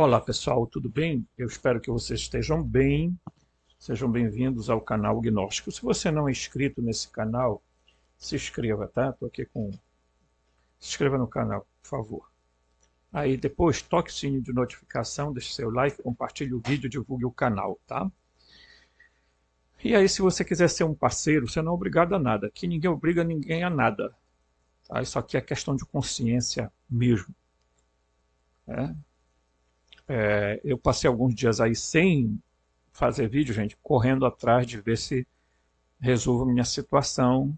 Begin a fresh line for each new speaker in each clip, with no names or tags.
Olá pessoal, tudo bem? Eu espero que vocês estejam bem. Sejam bem-vindos ao canal Gnóstico. Se você não é inscrito nesse canal, se inscreva, tá? Tô aqui com... Se inscreva no canal, por favor. Aí depois toque o sininho de notificação, deixe seu like, compartilhe o vídeo, divulgue o canal, tá? E aí se você quiser ser um parceiro, você não é obrigado a nada. Aqui ninguém obriga ninguém a nada, tá? Isso aqui é questão de consciência mesmo, né? Eu passei alguns dias aí sem fazer vídeo, gente, correndo atrás de ver se resolvo minha situação,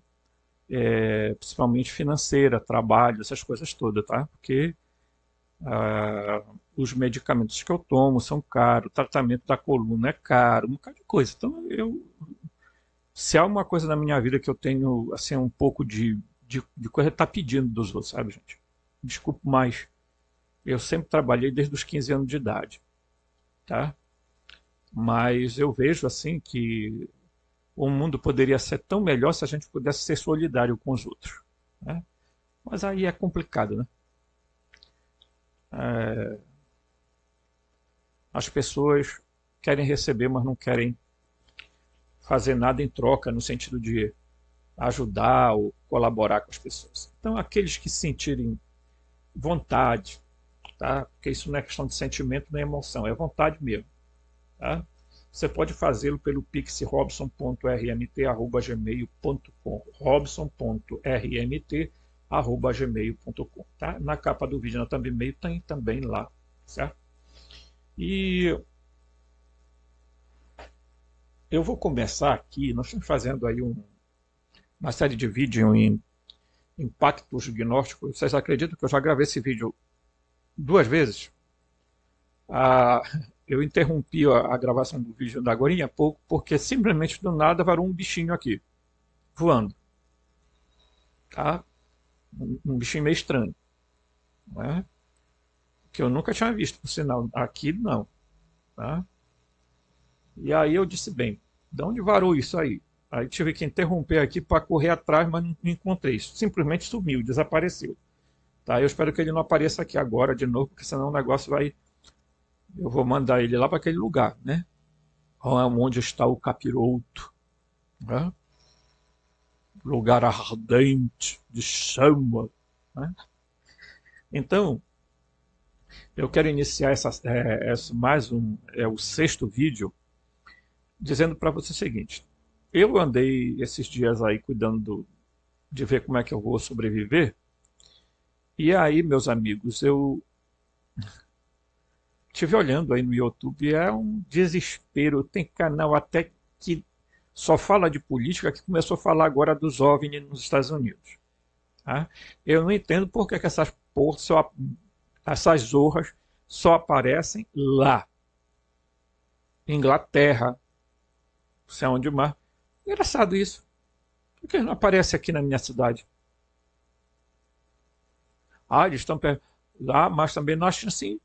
principalmente financeira, trabalho, essas coisas todas, tá? Porque os medicamentos que eu tomo são caros, o tratamento da coluna é caro, um bocado de coisa. Então, se há uma coisa na minha vida que eu tenho, assim, um pouco de coisa, tá pedindo dos outros, sabe, gente? Desculpe, mas eu sempre trabalhei desde os 15 anos de idade, tá? Mas eu vejo, assim, que o mundo poderia ser tão melhor se a gente pudesse ser solidário com os outros, né? Mas aí é complicado, né? É, as pessoas querem receber, mas não querem fazer nada em troca, no sentido de ajudar ou colaborar com as pessoas. Então, aqueles que sentirem vontade, tá? Porque isso não é questão de sentimento nem emoção, é vontade mesmo, tá? Você pode fazê-lo pelo pix robson.rmt@gmail.com, robson.rmt@gmail.com, tá? Na capa do vídeo na thumbnail tem também lá, certo? E eu vou começar aqui, nós estamos fazendo aí uma série de vídeos em impactos gnósticos. Vocês acreditam que eu já gravei esse vídeo duas vezes? Ah, eu interrompi a gravação do vídeo da agora há pouco, porque simplesmente do nada varou um bichinho aqui, voando, tá? Um bichinho meio estranho, né? Que eu nunca tinha visto, por sinal, aqui não, tá? E aí eu disse, bem, de onde varou isso aí? Aí tive que interromper aqui para correr atrás, mas não encontrei. Simplesmente sumiu, desapareceu. Tá? Eu espero que ele não apareça aqui agora de novo, porque senão o negócio vai... Eu vou mandar ele lá para aquele lugar, né? Onde está o capiroto, né? Lugar ardente de chama, né? Então, eu quero iniciar mais um, o sexto vídeo, dizendo para você o seguinte. Eu andei esses dias aí cuidando de ver como é que eu vou sobreviver. E aí, meus amigos, eu estive olhando aí no YouTube, é um desespero. Tem canal até que só fala de política, que começou a falar agora dos OVNI nos Estados Unidos. Tá? Eu não entendo por que essas porras, essas zorras só aparecem lá. Inglaterra, não sei onde mais. Engraçado isso. Por que não aparece aqui na minha cidade? Ah, eles estão lá, mas também na China, sim.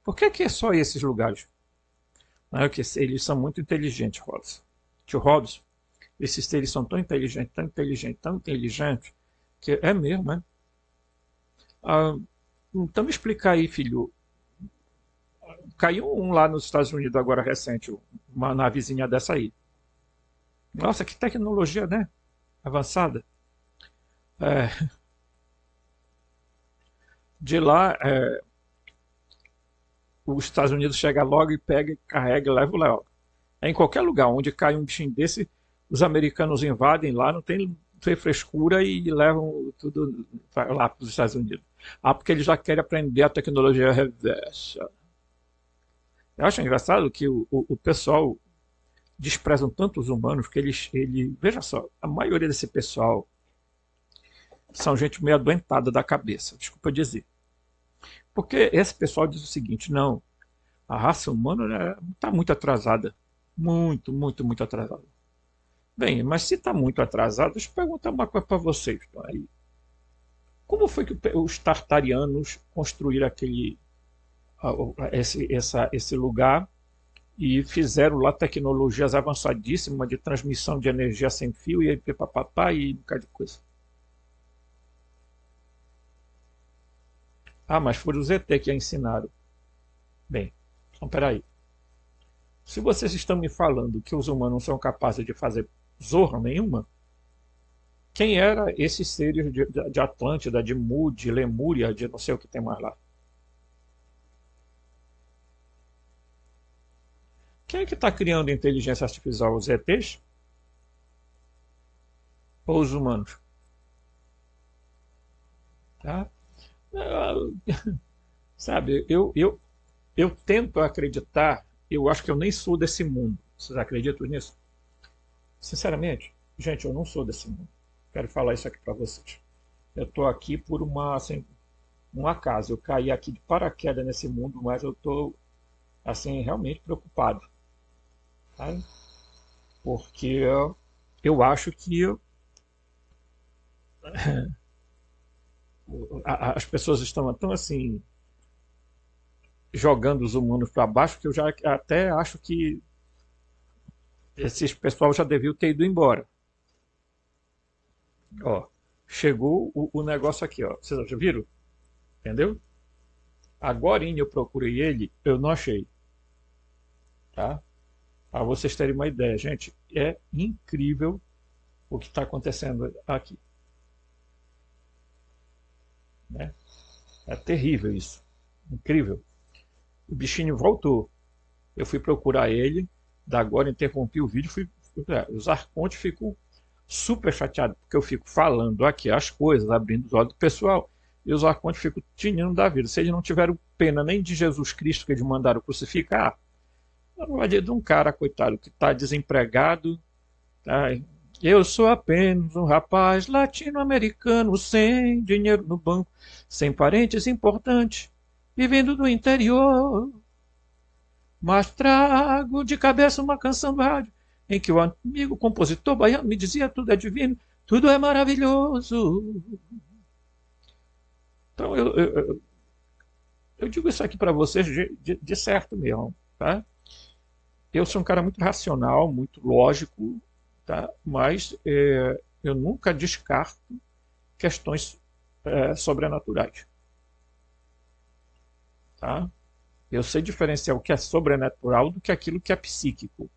Por que é só esses lugares? Não é que eles são muito inteligentes, Robson. Tio Robson, esses seres são tão inteligentes, tão inteligentes, tão inteligentes, que é mesmo, né? Ah, então me explica aí, filho. Caiu um lá nos Estados Unidos agora recente, uma navezinha dessa aí. Nossa, que tecnologia, né? Avançada. É, de lá, os Estados Unidos chega logo e pega, carrega e leva o Léo. É em qualquer lugar onde cai um bichinho desse, os americanos invadem lá, não tem frescura e levam tudo lá para os Estados Unidos. Ah, porque eles já querem aprender a tecnologia reversa. Eu acho engraçado que o pessoal desprezam tanto os humanos que veja só, a maioria desse pessoal são gente meio adoentada da cabeça, desculpa dizer. Porque esse pessoal diz o seguinte, não, a raça humana está muito atrasada. Muito, muito, muito atrasada. Bem, mas se está muito atrasado, deixa eu perguntar uma coisa para vocês. Aí. Como foi que os tartarianos construíram esse lugar e fizeram lá tecnologias avançadíssimas de transmissão de energia sem fio e papapá e um bocado de coisa? Ah, mas foram os ET que a ensinaram. Bem, então peraí. Se vocês estão me falando que os humanos não são capazes de fazer zorra nenhuma, quem era esses seres de Atlântida, de Mud, de Lemúria, de não sei o que tem mais lá? Quem é que está criando inteligência artificial? Os ETs ou os humanos? Tá? Ah, sabe, eu tento acreditar, eu acho que eu nem sou desse mundo. Vocês acreditam nisso? Sinceramente, gente, eu não sou desse mundo. Quero falar isso aqui para vocês. Eu estou aqui por uma, assim, um acaso. Eu caí aqui de paraquedas nesse mundo, mas eu estou assim realmente preocupado, tá? Porque eu acho que as pessoas estão tão assim jogando os humanos para baixo que eu já até acho que esses pessoal já deviam ter ido embora. Ó, chegou o negócio aqui, ó. Vocês já viram? Entendeu? Agora eu procurei ele, eu não achei, tá? Para vocês terem uma ideia, gente, é incrível o que está acontecendo aqui, né? É terrível isso, incrível. O bichinho voltou. Eu fui procurar ele, da agora interrompi o vídeo, os arcontes ficam super chateados porque eu fico falando aqui as coisas, abrindo os olhos do pessoal, e os arcontes ficam tinindo da vida. Se eles não tiveram pena nem de Jesus Cristo que eles mandaram crucificar, não vai de um cara, coitado, que está desempregado, tá? Eu sou apenas um rapaz latino-americano sem dinheiro no banco, sem parentes importantes, vivendo do interior. Mas trago de cabeça uma canção do rádio em que o amigo compositor baiano me dizia tudo é divino, tudo é maravilhoso. Então eu digo isso aqui para vocês de certo mesmo, tá? Eu sou um cara muito racional, muito lógico, tá? Mas eu nunca descarto questões sobrenaturais, tá? Eu sei diferenciar o que é sobrenatural do que aquilo que é psíquico.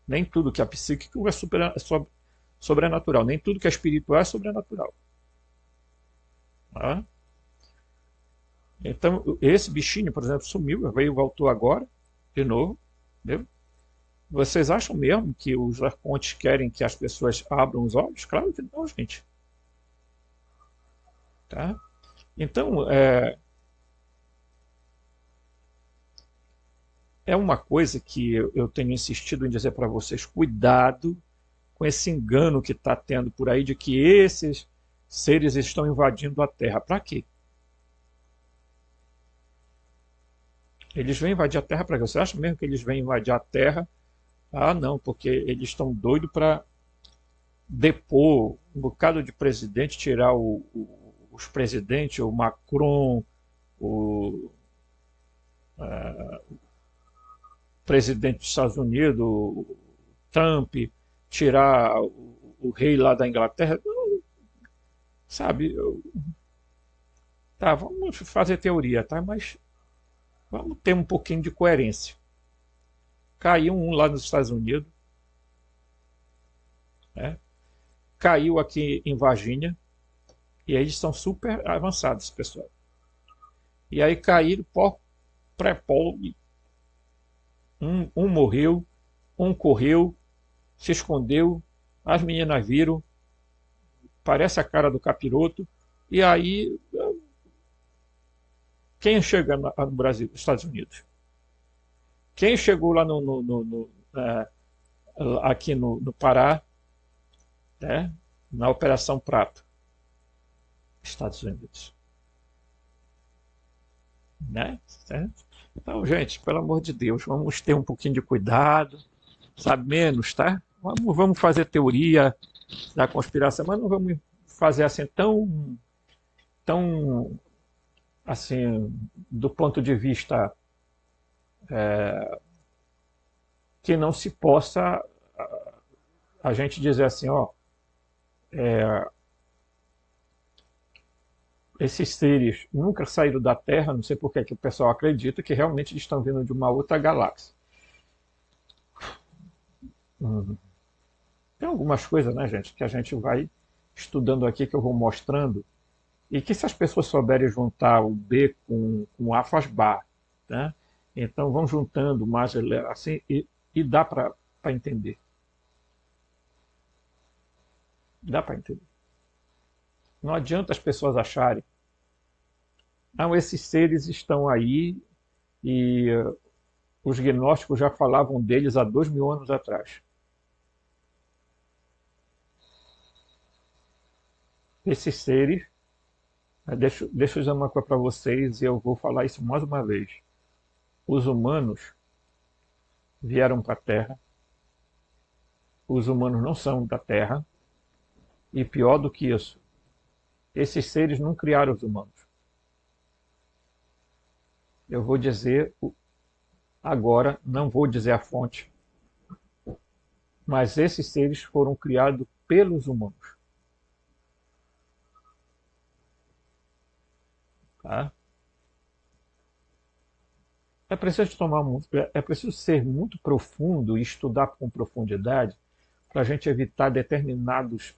Nem tudo que é psíquico sobrenatural. Nem tudo que é espiritual é sobrenatural. Tá? Então, esse bichinho, por exemplo, sumiu, veio e voltou agora, de novo. Entendeu? Vocês acham mesmo que os arcontes querem que as pessoas abram os olhos? Claro que não, gente. Tá? Então, é uma coisa que eu tenho insistido em dizer para vocês: cuidado com esse engano que está tendo por aí de que esses seres estão invadindo a Terra. Para quê? Eles vêm invadir a Terra para quê? Você acha mesmo que eles vêm invadir a Terra? Ah, não, porque eles estão doidos para depor um bocado de presidente, tirar os presidentes, o Macron, o presidente dos Estados Unidos, o Trump, tirar o rei lá da Inglaterra. Sabe, tá, vamos fazer teoria, tá? Mas vamos ter um pouquinho de coerência. Caiu um lá nos Estados Unidos, né? Caiu aqui em Varginha, e eles são super avançados, pessoal. E aí caíram por pré-polo, um morreu, um correu, se escondeu, as meninas viram, parece a cara do capiroto, e aí quem chega no Brasil, nos Estados Unidos? Quem chegou lá aqui no Pará, né, na Operação Prato? Estados Unidos. Né? Certo? Então, gente, pelo amor de Deus, vamos ter um pouquinho de cuidado, sabe, menos, tá? Vamos fazer teoria da conspiração, mas não vamos fazer assim tão assim, do ponto de vista que não se possa a gente dizer assim, ó, esses seres nunca saíram da Terra, não sei por que que o pessoal acredita que realmente eles estão vindo de uma outra galáxia. Hum. Tem algumas coisas, né, gente, que a gente vai estudando aqui, que eu vou mostrando, e que se as pessoas souberem juntar o B com A faz bar, né? Então vão juntando mais assim e dá para entender. Dá para entender. Não adianta as pessoas acharem, não, esses seres estão aí e os gnósticos já falavam deles há 2000 anos atrás. Esses seres, deixa eu dizer uma coisa para vocês e eu vou falar isso mais uma vez. Os humanos vieram para a Terra, os humanos não são da Terra, e pior do que isso, esses seres não criaram os humanos. Eu vou dizer agora, não vou dizer a fonte, mas esses seres foram criados pelos humanos. Tá? É preciso ser muito profundo e estudar com profundidade para a gente evitar determinadas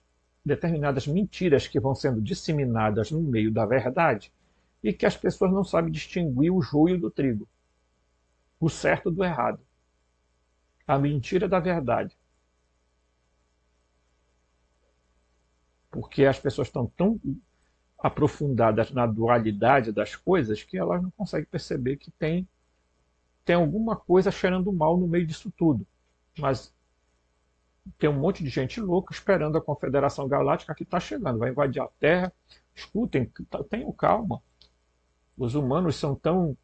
mentiras que vão sendo disseminadas no meio da verdade e que as pessoas não sabem distinguir o joio do trigo, o certo do errado, a mentira da verdade. Porque as pessoas estão tão aprofundadas na dualidade das coisas que elas não conseguem perceber que tem alguma coisa cheirando mal no meio disso tudo. Mas tem um monte de gente louca esperando a Confederação Galáctica que está chegando, vai invadir a Terra. Escutem, tenham calma. Os humanos são tão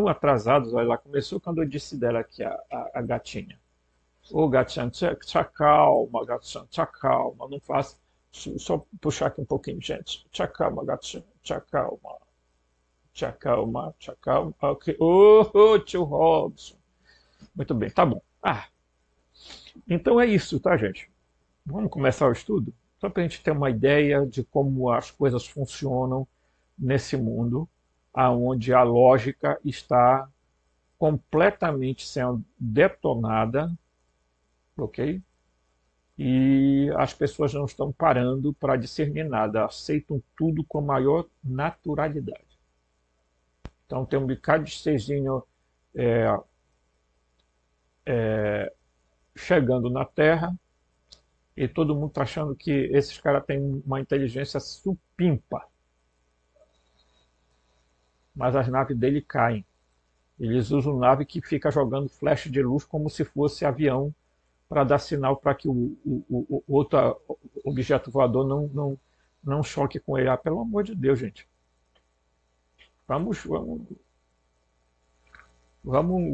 atrasados. Olha lá, começou quando eu disse dela aqui, a gatinha. Ô gatinha, te acalma, gatinha, te acalma, não faça. Só puxar aqui um pouquinho, gente. Te acalma, gatinha, te acalma. Te acalma, te acalma. Ok. Tio Robson. Muito bem, tá bom. Então é isso, tá, gente? Vamos começar o estudo? Só para a gente ter uma ideia de como as coisas funcionam nesse mundo, onde a lógica está completamente sendo detonada, ok? E as pessoas não estão parando para discernir nada, aceitam tudo com a maior naturalidade. Então tem um bocado de serzinho chegando na Terra e todo mundo está achando que esses caras têm uma inteligência supimpa. Mas as naves dele caem. Eles usam nave que fica jogando flash de luz como se fosse avião para dar sinal para que o outro objeto voador não choque com ele. Pelo amor de Deus, gente. Não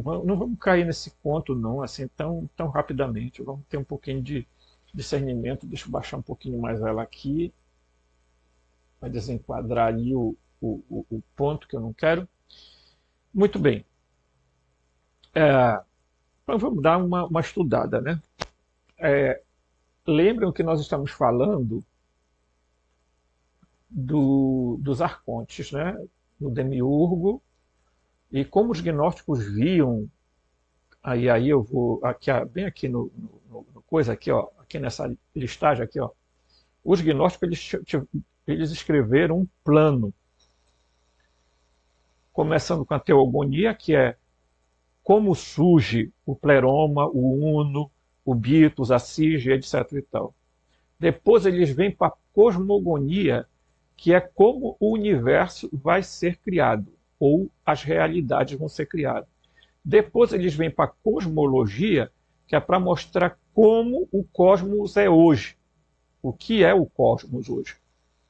vamos cair nesse conto não, assim, tão rapidamente. Vamos ter um pouquinho de discernimento. Deixa eu baixar um pouquinho mais ela aqui, para desenquadrar ali o ponto que eu não quero. Muito bem. Então vamos dar uma estudada, né? Lembram que nós estamos falando dos arcontes, né? Do Demiurgo, e como os gnósticos viam, aí eu vou aqui, bem aqui no coisa aqui, ó, aqui nessa listagem aqui, ó, os gnósticos eles escreveram um plano, começando com a teogonia, que é como surge o pleroma, o uno, o bitos, a sige, etc. e tal. Depois eles vêm para a cosmogonia, que é como o universo vai ser criado, ou as realidades vão ser criadas. Depois eles vêm para a cosmologia, que é para mostrar como o cosmos é hoje, o que é o cosmos hoje.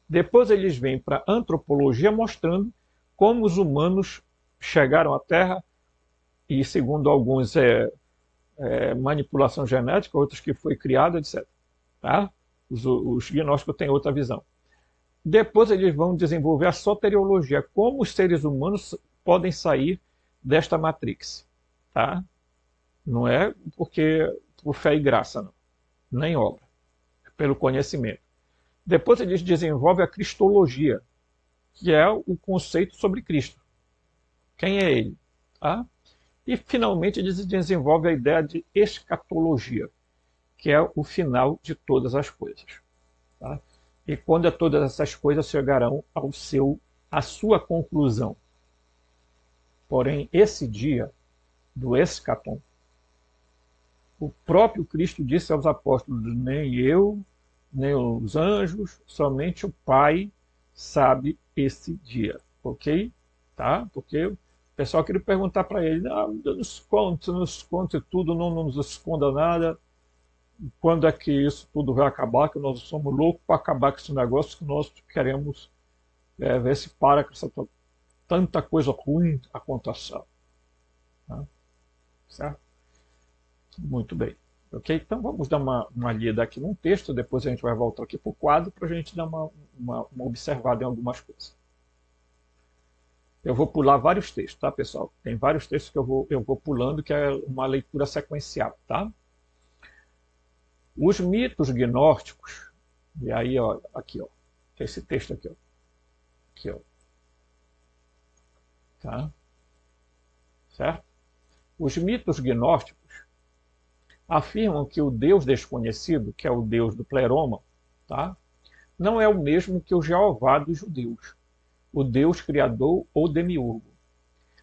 Depois eles vêm para a antropologia, mostrando como os humanos chegaram à Terra, e segundo alguns manipulação genética, outros que foi criado, etc. Tá? Os gnósticos têm outra visão. Depois eles vão desenvolver a soteriologia, como os seres humanos podem sair desta matrix. Tá? Não é por fé e graça, não. Nem obra. É pelo conhecimento. Depois eles desenvolvem a cristologia, que é o conceito sobre Cristo. Quem é ele? Tá? E, finalmente, eles desenvolvem a ideia de escatologia, que é o final de todas as coisas. Tá? E quando todas essas coisas chegarão à sua conclusão. Porém, esse dia do escatom, o próprio Cristo disse aos apóstolos: nem eu, nem os anjos, somente o Pai sabe esse dia. Ok? Tá? Porque o pessoal queria perguntar para ele: nos conte tudo, não nos esconda nada. Quando é que isso tudo vai acabar? Que nós somos loucos para acabar com esse negócio, que nós queremos ver se para com essa tanta coisa ruim acontecendo. Tá? Certo? Muito bem. Ok? Então vamos dar uma lida aqui num texto, depois a gente vai voltar aqui para o quadro para a gente dar uma observada em algumas coisas. Eu vou pular vários textos, tá, pessoal? Tem vários textos que eu vou pulando, que é uma leitura sequencial, tá? Os mitos gnósticos, e aí, ó, aqui, ó, esse texto aqui, ó. Aqui, ó. Tá? Certo? Os mitos gnósticos afirmam que o Deus desconhecido, que é o Deus do pleroma, tá? Não é o mesmo que o Jeová dos judeus, o Deus criador ou demiurgo.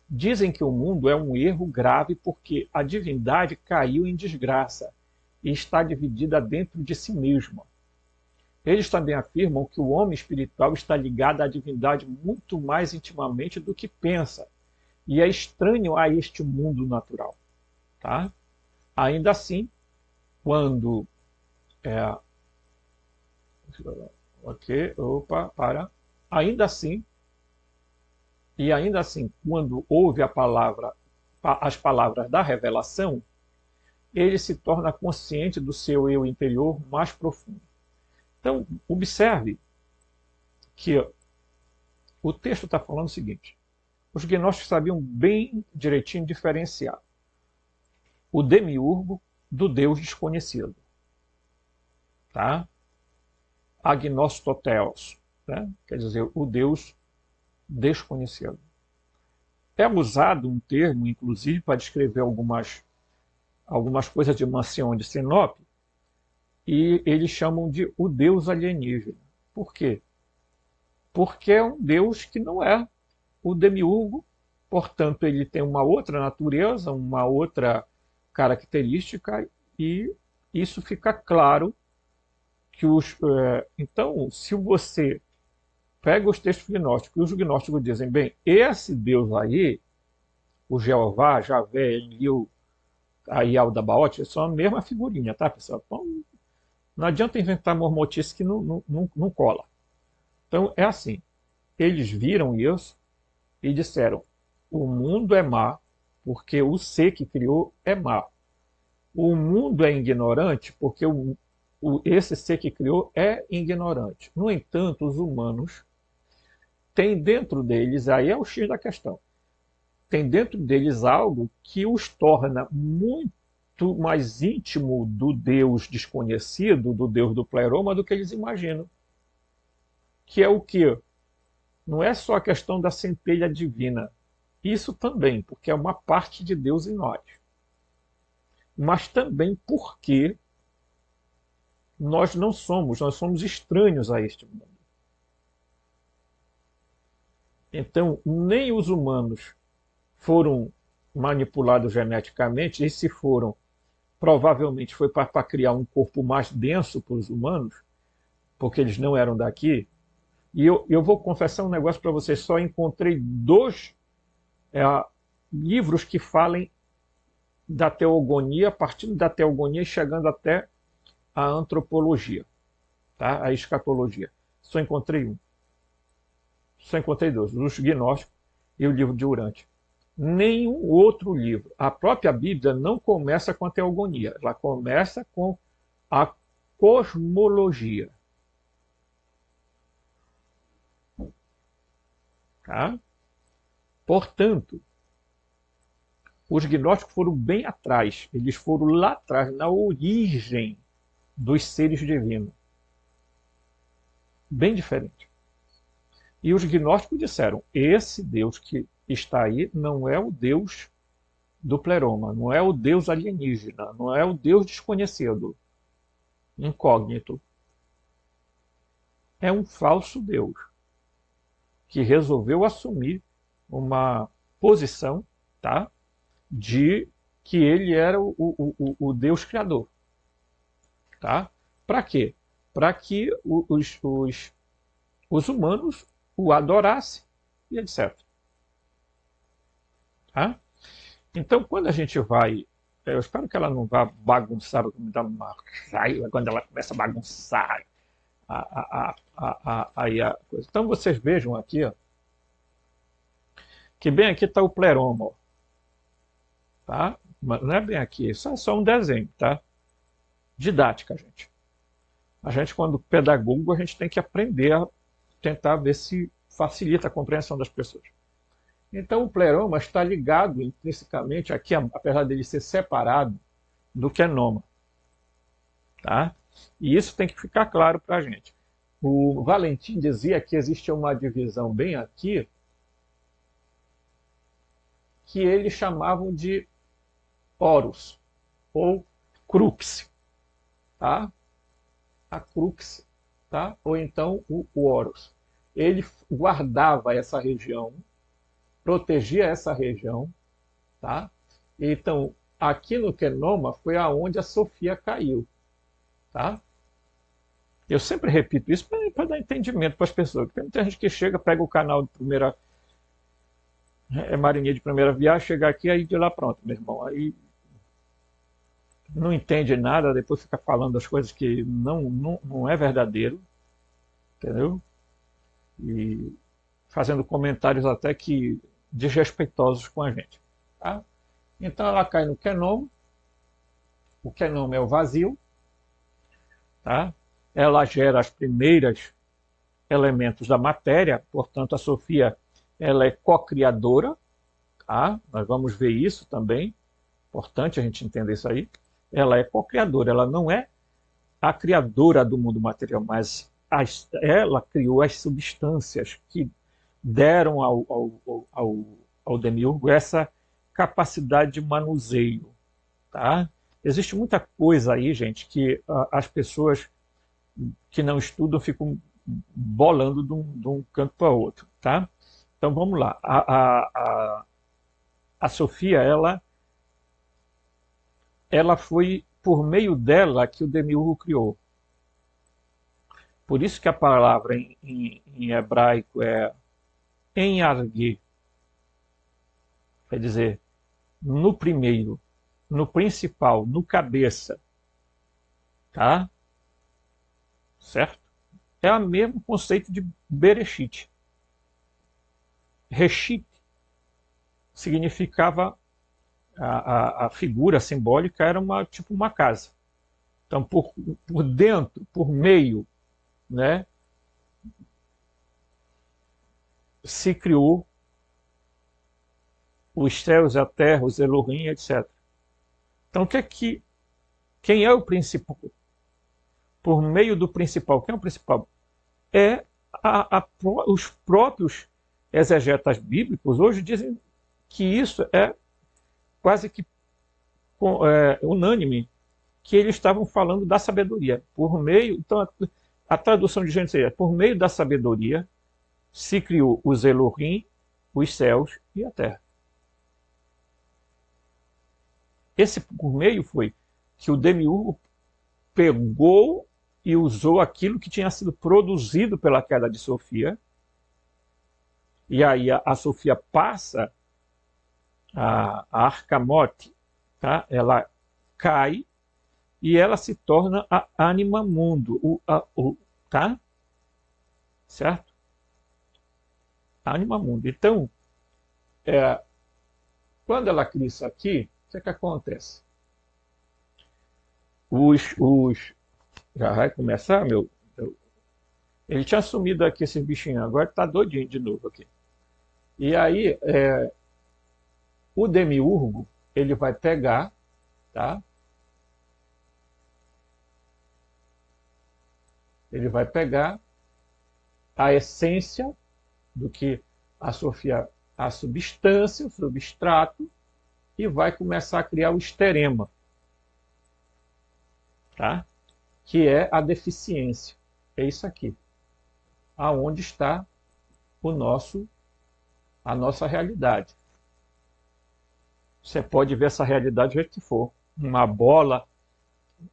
Dizem que o mundo é um erro grave porque a divindade caiu em desgraça e está dividida dentro de si mesma. Eles também afirmam que o homem espiritual está ligado à divindade muito mais intimamente do que pensa e é estranho a este mundo natural. Tá? Ainda assim, quando... Ainda assim, quando ouve as palavras da revelação, ele se torna consciente do seu eu interior mais profundo. Então, observe que o texto está falando o seguinte: os gnósticos sabiam bem direitinho diferenciar o demiurgo do Deus desconhecido. Tá? Agnostotheos, né? Quer dizer, o Deus desconhecido. É usado um termo, inclusive, para descrever algumas coisas de Marcion de Sinop, e eles chamam de o Deus alienígena. Por quê? Porque é um Deus que não é o demiurgo, portanto ele tem uma outra natureza, uma outra característica, e isso fica claro que então, se você pega os textos gnósticos, e os gnósticos dizem, bem, esse Deus aí, o Jeová, Javé, Enlil, aí Aldabaote, são a mesma figurinha, tá, pessoal? Então, não adianta inventar mormotice que não cola. Então, é assim, eles viram isso e disseram, o mundo é má, porque o ser que criou é má. O mundo é ignorante, porque esse ser que criou é ignorante. No entanto, os humanos têm dentro deles, aí é o X da questão, tem dentro deles algo que os torna muito mais íntimo do Deus desconhecido, do Deus do pleroma, do que eles imaginam. Que é o quê? Não é só a questão da centelha divina. Isso também, porque é uma parte de Deus em nós. Mas também porque nós somos estranhos a este mundo. Então, nem os humanos foram manipulados geneticamente, e se foram, provavelmente foi para criar um corpo mais denso para os humanos, porque eles não eram daqui. E eu vou confessar um negócio para vocês, só encontrei 2 livros que falem da teogonia, partindo da teogonia e chegando até a antropologia, tá? A escatologia. Só encontrei 1. Só encontrei 2, os gnósticos e o livro de Urante. Nenhum outro livro. A própria Bíblia não começa com a teogonia, ela começa com a cosmologia. Tá? Portanto, os gnósticos foram bem atrás, eles foram lá atrás, na origem dos seres divinos. Bem diferente. E os gnósticos disseram: esse Deus que está aí não é o Deus do pleroma, não é o Deus alienígena, não é o Deus desconhecido, incógnito. É um falso Deus que resolveu assumir uma posição, tá, de que ele era o Deus criador. Tá? Para quê? Para que os humanos o adorassem e etc. Tá? Então, quando a gente vai. Eu espero que ela não vá bagunçar, me dar uma raiva quando ela começa a bagunçar aí a coisa. Então, vocês vejam aqui, ó, que bem aqui está o pleroma. Ó, tá? Mas não é bem aqui, isso é só um desenho. Tá? Didática, gente. A gente, quando pedagogo, a gente tem que aprender a tentar ver se facilita a compreensão das pessoas. Então, o pleroma está ligado intrinsecamente aqui, apesar dele ser separado do quenoma. Tá? E isso tem que ficar claro para a gente. O Valentim dizia que existe uma divisão bem aqui que eles chamavam de Horus, ou crux. Tá? A crux, tá? Ou então o Horus. Ele guardava essa região, protegia essa região, tá? Então, aqui no quenoma foi aonde a Sofia caiu, tá? Eu sempre repito isso para dar entendimento para as pessoas, porque tem muita gente que chega, pega o canal de primeira marinha de primeira viagem, chega aqui, aí de lá pronto, meu irmão, aí não entende nada, depois fica falando as coisas que não é verdadeiro, entendeu? E fazendo comentários até que desrespeitosos com a gente. Tá? Então ela cai no quenoma, o quenoma é o vazio, tá? Ela gera os primeiros elementos da matéria, portanto a Sofia ela é co-criadora, tá? Nós vamos ver isso também, importante a gente entender isso aí. Ela é co-criadora, ela não é a criadora do mundo material, mas ela criou as substâncias que deram ao demiurgo essa capacidade de manuseio. Tá? Existe muita coisa aí, gente, que as pessoas que não estudam ficam bolando de um canto para outro. Tá? Então vamos lá. A Sofia, ela foi por meio dela que o demiurgo criou. Por isso que a palavra em hebraico é enargue, quer dizer, no primeiro, no principal, no cabeça, tá? Certo? É o mesmo conceito de Bereshit. Reshit significava a figura simbólica era tipo uma casa. Então, por dentro, por meio, né, se criou os céus, a terra, os Elohim, etc. Então, quem é o principal? Por meio do principal, quem é o principal? É os próprios exegetas bíblicos hoje dizem que isso é quase que unânime, que eles estavam falando da sabedoria. Por meio, então, a tradução de gente seria, por meio da sabedoria se criou os Elohim, os céus e a terra. Esse por meio foi que o demiurgo pegou e usou aquilo que tinha sido produzido pela queda de Sofia, e aí a Sofia passa a Arcamote, tá? Ela cai e ela se torna a anima mundo, tá? Certo? Anima mundo. Então, quando ela cria isso aqui, o que acontece? Já vai começar, ele tinha sumido aqui esse bichinho, agora está doidinho de novo aqui. E aí, o demiurgo, ele vai pegar, tá? Ele vai pegar a essência do que a Sofia a substância, o substrato, e vai começar a criar o esterema, tá? Que é a deficiência. É isso aqui. Aonde está a nossa realidade. Você pode ver essa realidade do jeito que for. Uma bola,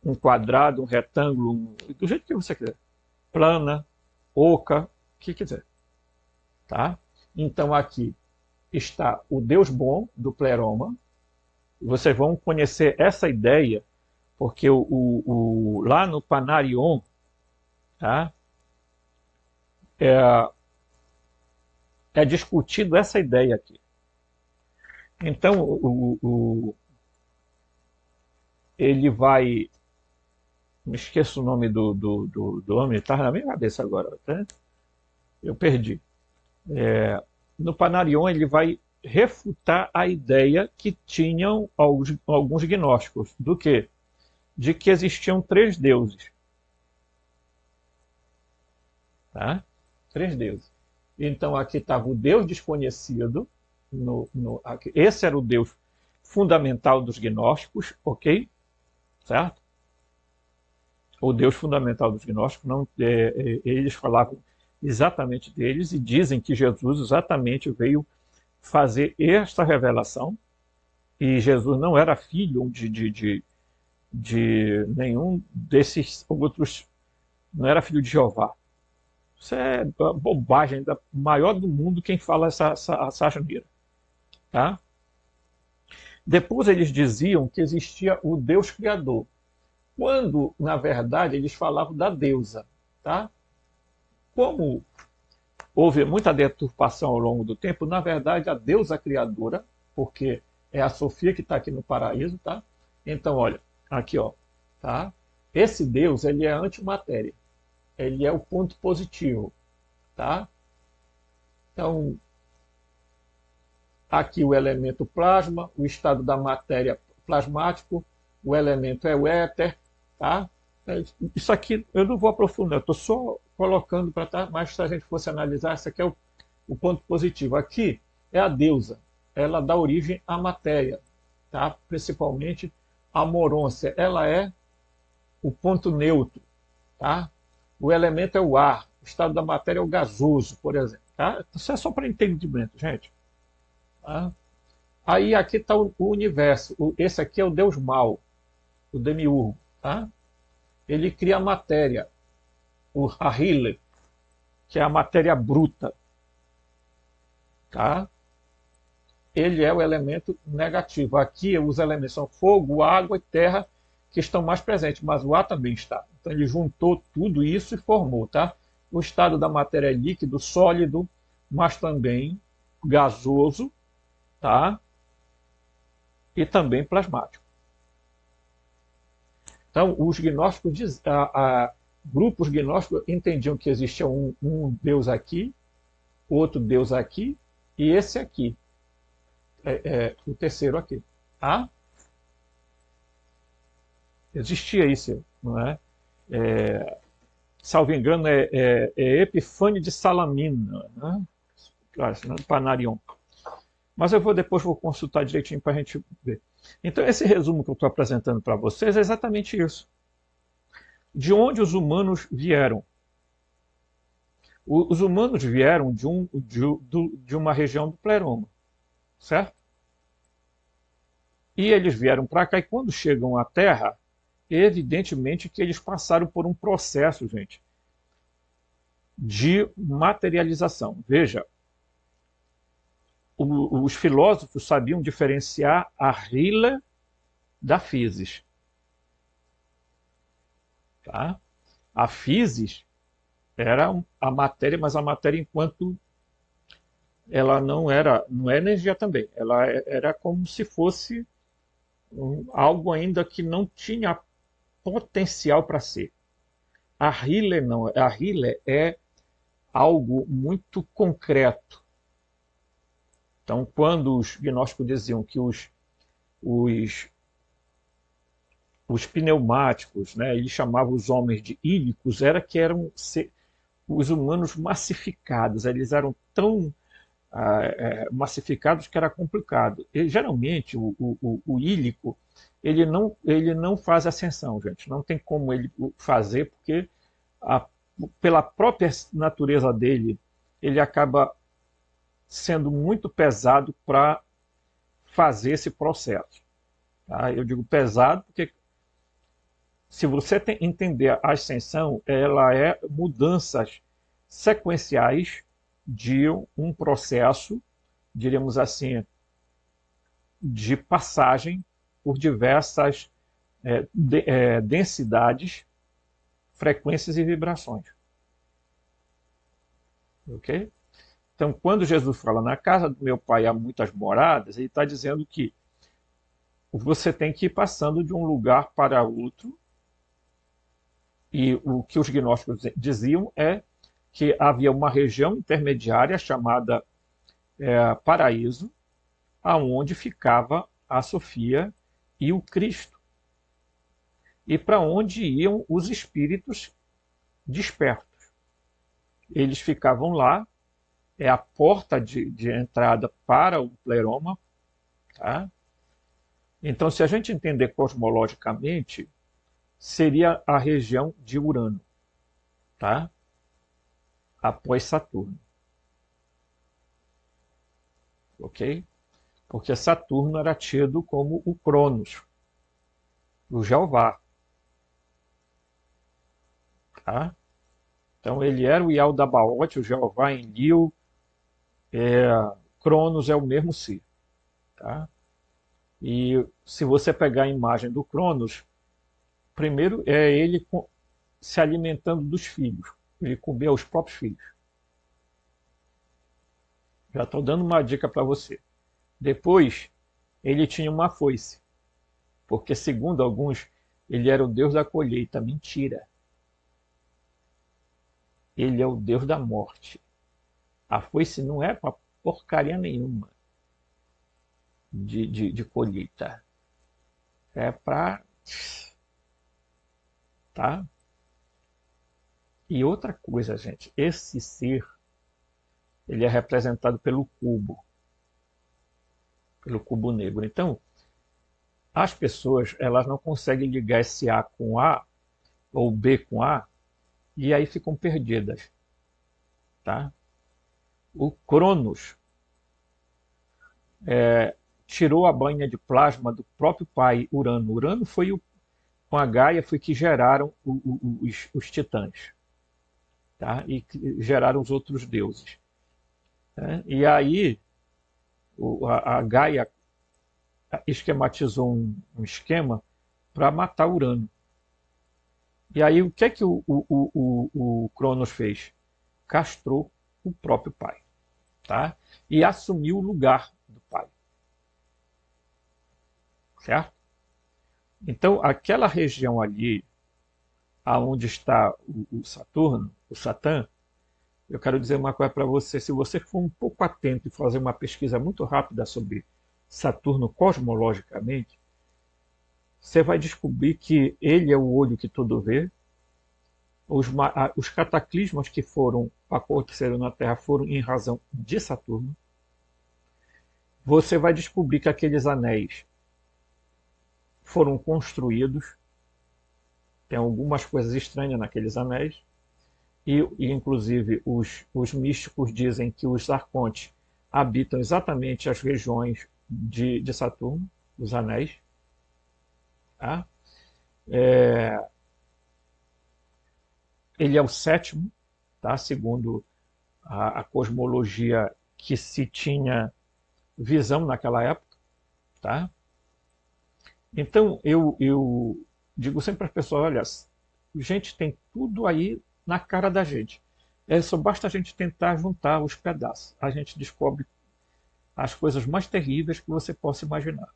um quadrado, um retângulo, do jeito que você quiser. Plana, oca, o que quiser. Tá? Então aqui está o Deus bom do pleroma. Vocês vão conhecer essa ideia, porque lá no Panarion, tá? É discutido essa ideia aqui. Então, ele vai... Me esqueço o nome do homem, está na minha cabeça agora. Tá? Eu perdi. No Panarion, ele vai refutar a ideia que tinham alguns gnósticos. Do quê? De que existiam 3 deuses. Tá? 3 deuses. Então, aqui estava o Deus desconhecido. Esse era o Deus fundamental dos gnósticos, ok? Certo? O Deus fundamental dos gnósticos, não, eles falavam exatamente deles e dizem que Jesus exatamente veio fazer esta revelação, e Jesus não era filho de nenhum desses outros, não era filho de Jeová. Isso é bobagem, da maior do mundo quem fala essa asneira. Tá? Depois eles diziam que existia o Deus Criador, quando, na verdade, eles falavam da deusa. Tá? Como houve muita deturpação ao longo do tempo, na verdade, a deusa criadora, porque é a Sofia que está aqui no paraíso, tá? Então, olha, aqui, ó, tá? Esse Deus, ele é antimatéria. Ele é o ponto positivo, tá? Então, aqui o elemento plasma, o estado da matéria plasmático, o elemento é o éter, tá? Isso aqui eu não vou aprofundar, eu estou só colocando para tá, mas se a gente fosse analisar, esse aqui é o ponto positivo. Aqui é a deusa, ela dá origem à matéria, tá? Principalmente a morôncia, ela é o ponto neutro, tá? O elemento é o ar, o estado da matéria é o gasoso, por exemplo. Tá? Isso é só para entendimento, gente. Tá? Aí aqui está o universo, esse aqui é o Deus mau, o demiurgo. Tá? Ele cria a matéria, o Ahile, que é a matéria bruta. Tá? Ele é o elemento negativo. Aqui os elementos são fogo, água e terra que estão mais presentes, mas o ar também está. Então ele juntou tudo isso e formou. Tá? O estado da matéria é líquido, sólido, mas também gasoso, tá? E também plasmático. Então, os gnósticos, grupos gnósticos entendiam que existia um Deus aqui, outro Deus aqui, e esse aqui, o terceiro aqui. Tá? Existia isso, não é? Salvo engano, é Epifânio de Salamina, né? Panarion. Mas depois vou consultar direitinho para a gente ver. Então, esse resumo que eu estou apresentando para vocês é exatamente isso. De onde os humanos vieram? Os humanos vieram de uma região do pleroma, certo? E eles vieram para cá, e quando chegam à Terra, evidentemente que eles passaram por um processo, gente, de materialização. Veja, os filósofos sabiam diferenciar a Rila da physis. Tá? A physis era a matéria, mas a matéria enquanto ela não é energia também. Ela era como se fosse algo ainda que não tinha potencial para ser. A Rila não. A Rila é algo muito concreto. Então, quando os gnósticos diziam que os pneumáticos, né, eles chamavam os homens de ílicos, era que eram os humanos massificados. Eles eram tão massificados que era complicado. E, geralmente, o ílico, ele não faz ascensão, gente. Não tem como ele fazer, porque a, pela própria natureza dele, ele acaba sendo muito pesado para fazer esse processo. Tá? Eu digo pesado porque se você entender a ascensão, ela é mudanças sequenciais de um processo, diríamos assim, de passagem por diversas densidades, frequências e vibrações. Ok? Então, quando Jesus fala, na casa do meu pai há muitas moradas, ele está dizendo que você tem que ir passando de um lugar para outro, e o que os gnósticos diziam é que havia uma região intermediária chamada Paraíso, aonde ficava a Sofia e o Cristo, e para onde iam os espíritos despertos. Eles ficavam lá, é a porta de entrada para o pleroma. Tá? Então, se a gente entender cosmologicamente, seria a região de Urano, tá? Após Saturno. Ok? Porque Saturno era tido como o Cronos, o Jeová. Tá? Então ele era o Yaldabaoth, o Jeová em Enlil, Cronos é o mesmo si. Tá? E se você pegar a imagem do Cronos, primeiro é ele se alimentando dos filhos. Ele comia os próprios filhos. Já estou dando uma dica para você. Depois, ele tinha uma foice, porque segundo alguns, ele era o deus da colheita. Mentira. Ele é o deus da morte. A foice não é para porcaria nenhuma de colheita. É para... Tá? E outra coisa, gente, esse ser, ele é representado pelo cubo negro. Então, as pessoas, elas não conseguem ligar esse A com A, ou B com A, e aí ficam perdidas. Tá? O Cronos tirou a banha de plasma do próprio pai Urano. Urano foi com a Gaia foi que geraram os titãs. Tá? E geraram os outros deuses. Né? E aí a Gaia esquematizou um esquema para matar Urano. E aí o que é que o Cronos fez? Castrou o próprio pai. Tá? E assumiu o lugar do pai. Certo? Então, aquela região ali, aonde está o Saturno, o Satã, eu quero dizer uma coisa para você. Se você for um pouco atento e fazer uma pesquisa muito rápida sobre Saturno cosmologicamente, você vai descobrir que ele é o olho que tudo vê. Os cataclismos que aconteceram na Terra foram em razão de Saturno. Você vai descobrir que aqueles anéis foram construídos. Tem algumas coisas estranhas naqueles anéis. E inclusive, os místicos dizem que os arcontes habitam exatamente as regiões de Saturno, os anéis. Tá? Ele é o sétimo, tá? Segundo a cosmologia que se tinha visão naquela época. Tá? Então, eu digo sempre para as pessoas, olha, gente, tem tudo aí na cara da gente. Só basta a gente tentar juntar os pedaços. A gente descobre as coisas mais terríveis que você possa imaginar.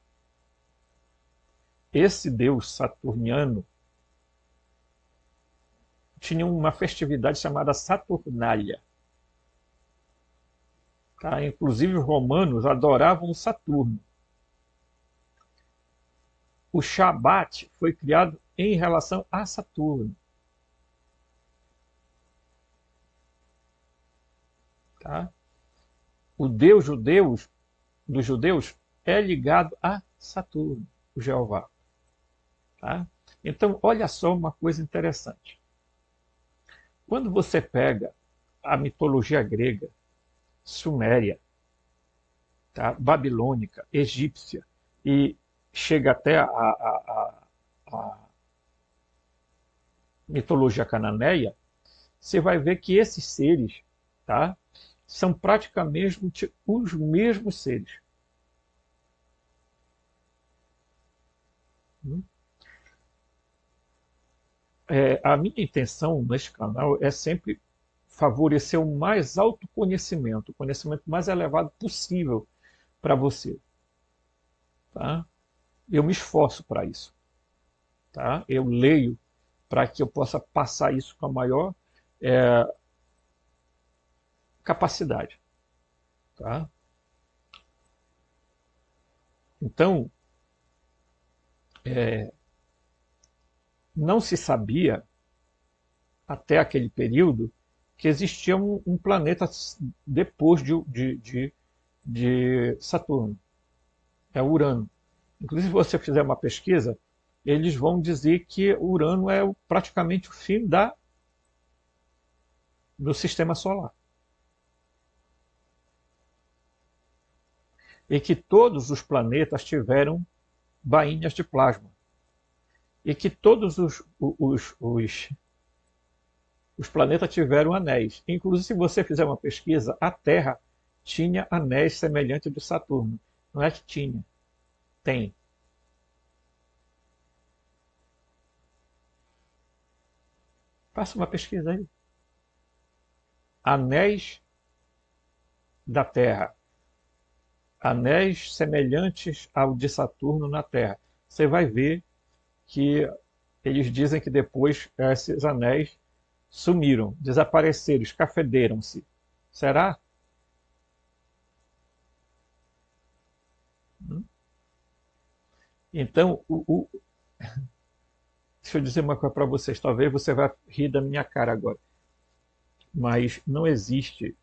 Esse deus saturniano tinha uma festividade chamada Saturnália. Tá? Inclusive os romanos adoravam Saturno. O Shabat foi criado em relação a Saturno. Tá? O Deus dos judeus é ligado a Saturno, o Jeová. Tá? Então, olha só uma coisa interessante. Quando você pega a mitologia grega, suméria, tá? Babilônica, egípcia, e chega até a mitologia cananeia, você vai ver que esses seres, tá? São praticamente os mesmos seres. A minha intenção neste canal é sempre favorecer o mais autoconhecimento, o conhecimento mais elevado possível para você. Tá? Eu me esforço para isso. Tá? Eu leio para que eu possa passar isso com a maior capacidade. Tá? Então, não se sabia, até aquele período, que existia um planeta depois de Saturno. É Urano. Inclusive, se você fizer uma pesquisa, eles vão dizer que Urano é praticamente o fim do sistema solar. E que todos os planetas tiveram bainhas de plasma. E que todos os planetas tiveram anéis. Inclusive, se você fizer uma pesquisa, a Terra tinha anéis semelhantes ao de Saturno. Não é que tinha, tem. Faça uma pesquisa aí. Anéis da Terra. Anéis semelhantes ao de Saturno na Terra. Você vai ver que eles dizem que depois esses anéis sumiram, desapareceram, escafederam-se. Será? Então, deixa eu dizer uma coisa para vocês, talvez você vai rir da minha cara agora, mas não existe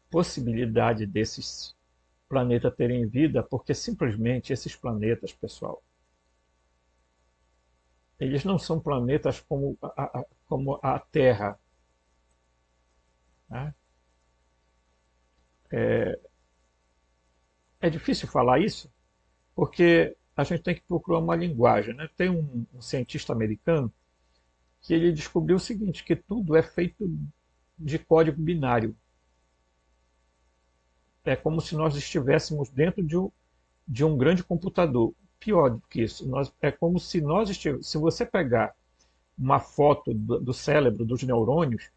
possibilidade desses planetas terem vida, porque simplesmente esses planetas, pessoal, eles não são planetas como a Terra. Né? É difícil falar isso, porque a gente tem que procurar uma linguagem. Né? Tem um cientista americano que ele descobriu o seguinte, que tudo é feito de código binário. É como se nós estivéssemos dentro de um grande computador. Pior do que isso, é como se nós estivéssemos... Se você pegar uma foto do cérebro, dos neurônios,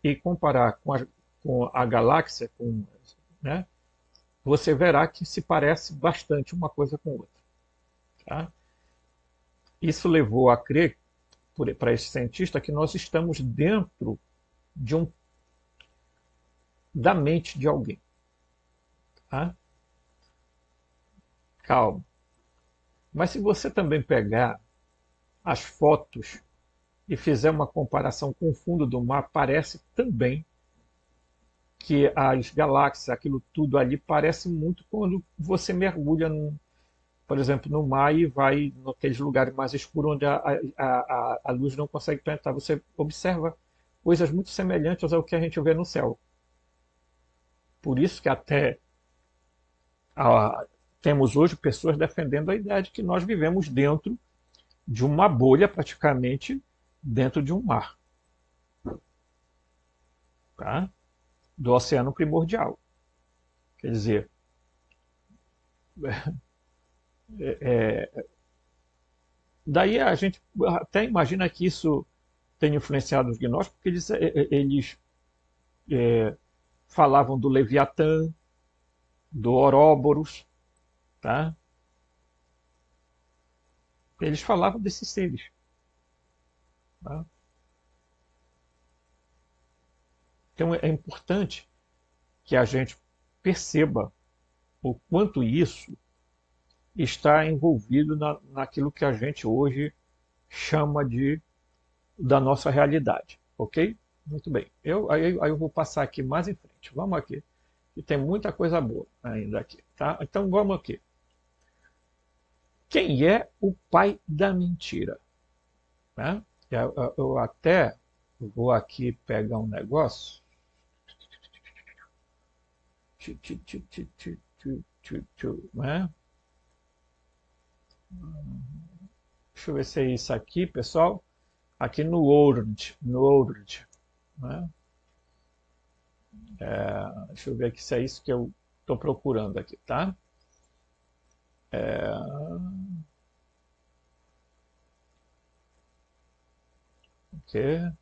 e comparar com a galáxia, né, você verá que se parece bastante uma coisa com outra. Tá? Isso levou a crer, para esse cientista, que nós estamos dentro da mente de alguém. Tá? Calma. Mas se você também pegar as fotos e fizer uma comparação com o fundo do mar, parece também que as galáxias, aquilo tudo ali, parece muito quando você mergulha, por exemplo, no mar e vai naqueles lugares mais escuros onde a luz não consegue penetrar. Você observa coisas muito semelhantes ao que a gente vê no céu. Por isso que até temos hoje pessoas defendendo a ideia de que nós vivemos dentro de uma bolha, praticamente dentro de um mar. Tá? Do oceano primordial. Quer dizer, daí a gente até imagina que isso tenha influenciado os gnósticos, porque eles falavam do Leviatã, do Ouroboros, tá? Eles falavam desses seres. Tá? Então é importante que a gente perceba o quanto isso está envolvido naquilo que a gente hoje chama da nossa realidade, ok? Muito bem. Aí eu vou passar aqui mais em frente. Vamos aqui. E tem muita coisa boa ainda aqui, tá? Então vamos aqui. Quem é o pai da mentira? Né? Eu até vou aqui pegar um negócio. Né? Deixa eu ver se é isso aqui, pessoal. Aqui no Word. Né? Deixa eu ver aqui se é isso que eu estou procurando aqui, tá? Ok.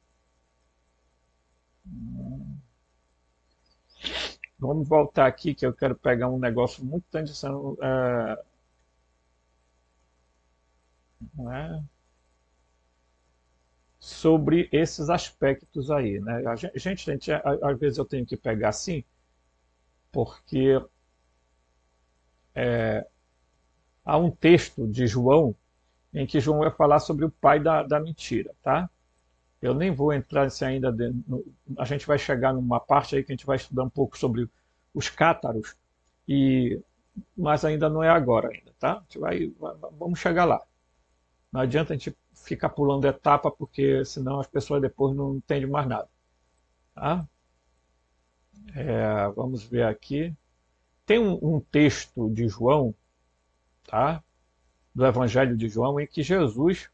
Vamos voltar aqui que eu quero pegar um negócio muito tradicional. Né? Sobre esses aspectos aí, né? Gente, às vezes eu tenho que pegar assim, porque há um texto de João em que João vai falar sobre o pai da mentira, tá? Eu nem vou entrar nisso ainda. A gente vai chegar numa parte aí que a gente vai estudar um pouco sobre os cátaros, mas ainda não é agora ainda, tá? A gente vamos chegar lá. Não adianta a gente ficar pulando etapa, porque senão as pessoas depois não entendem mais nada. Tá? Vamos ver aqui. Tem um texto de João, tá? Do Evangelho de João, em que Jesus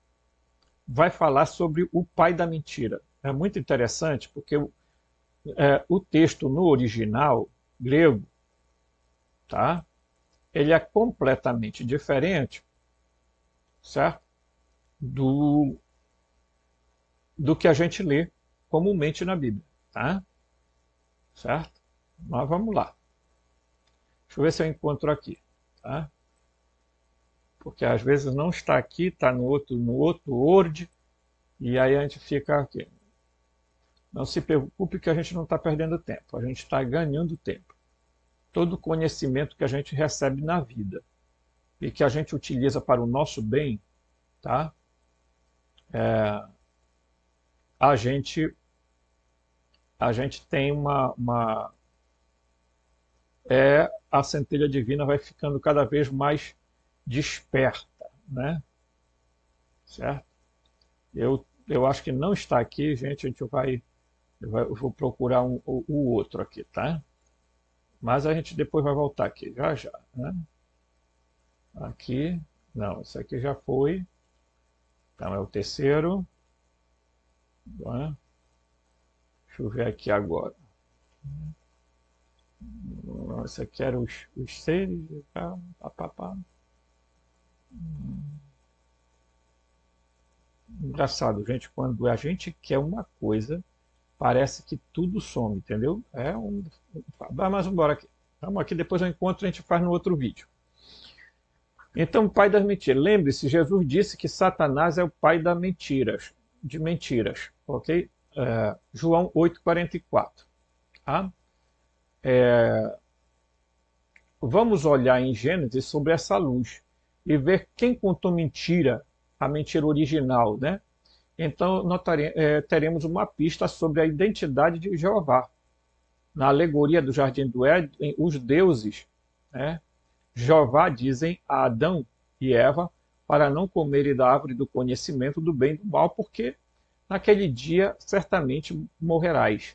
vai falar sobre o pai da mentira. É muito interessante, porque o texto no original grego, tá? Ele é completamente diferente, certo? Do que a gente lê comumente na Bíblia, tá? Certo? Mas vamos lá. Deixa eu ver se eu encontro aqui, tá? Porque às vezes não está aqui, está no outro Word, e aí a gente fica aqui. Não se preocupe que a gente não está perdendo tempo, a gente está ganhando tempo. Todo conhecimento que a gente recebe na vida e que a gente utiliza para o nosso bem, tá? A gente tem a centelha divina vai ficando cada vez mais desperta, né? Certo? Eu acho que não está aqui, gente. Eu vou procurar o outro aqui, tá? Mas a gente depois vai voltar aqui, já, né? Aqui, não, esse aqui já foi. Então é o terceiro. Né? Deixa eu ver aqui agora. Esse aqui era os seres. Engraçado, gente, quando a gente quer uma coisa, parece que tudo some, entendeu? Mas vamos embora aqui. Vamos aqui, depois eu encontro e a gente faz no outro vídeo. Então, o pai das mentiras. Lembre-se, Jesus disse que Satanás é o pai de mentiras, ok? João 8,44. Tá? Vamos olhar em Gênesis sobre essa luz e ver quem contou mentira, a mentira original, né? Então, teremos uma pista sobre a identidade de Jeová. Na alegoria do Jardim do Éden, os deuses, né, Jeová dizem a Adão e Eva para não comerem da árvore do conhecimento do bem e do mal, porque naquele dia certamente morrerás.